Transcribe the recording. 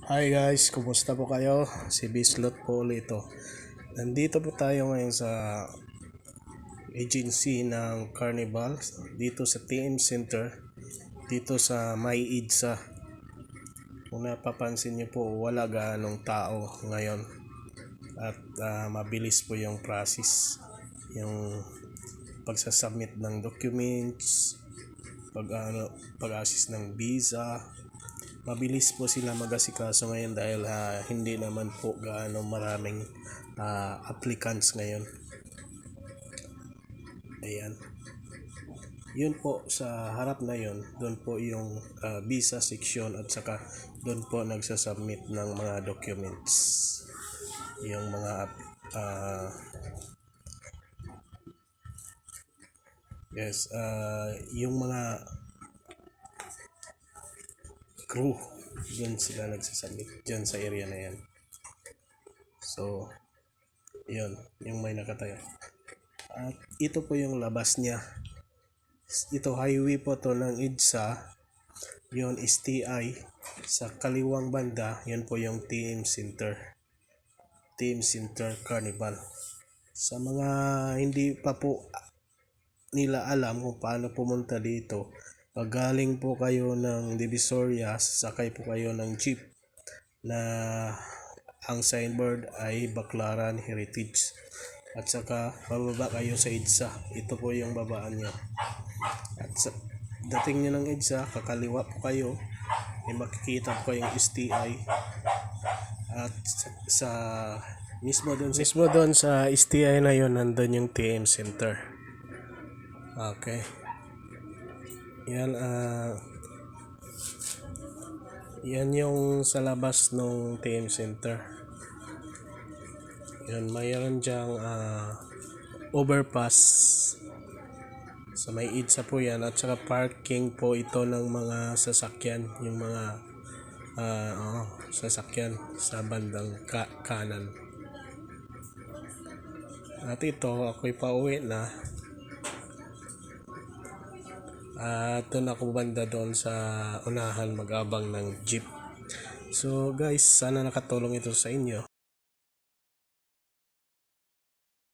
Hi guys, kumusta po kayo? Si Bislot po ulit ito. Nandito po tayo ngayon sa agency ng Carnival dito sa TM Center, dito sa May Idsa. Kung napapansin niyo po, wala gaanong tao ngayon at mabilis po yung process, yung pagsasubmit ng documents, pag-assist ng visa. Mabilis po sila mag-asikaso ngayon dahil hindi naman po gaano maraming applicants ngayon. Ayan. Yun po sa harap na yun, doon po yung visa section at saka doon po nagsasubmit ng mga documents. Yung mga yung mga crew, yun sila nagsasubmit dyan sa area na yan. So yun, yung may nakatayo. At ito po yung labas niya. Ito highway po to ng EDSA. Yun is TI. Sa kaliwang banda, yun po yung TM Center. TM Center Carnival. Sa mga hindi pa po nila alam kung paano pumunta dito, pag galing po kayo ng Divisoria, sasakay po kayo ng jeep na ang signboard ay Baclaran Heritage. At saka bababa kayo sa EDSA. Ito po yung babaan nyo. At sa dating nyo ng EDSA, kakaliwa po kayo, ay makikita po kayong STI. At sa mismo doon sa STI na yon, nandun yung TM Center. Okay. Yan yan yung sa labas ng TM Center. Yan, mayroon dyang overpass sa may EDSA po yan, at saka parking po ito ng mga sasakyan, yung mga sasakyan sa bandang kanan. At ito, ako'y pauwi na at doon ako banda doon sa unahan mag-abang ng jeep. So guys, sana nakatulong ito sa inyo.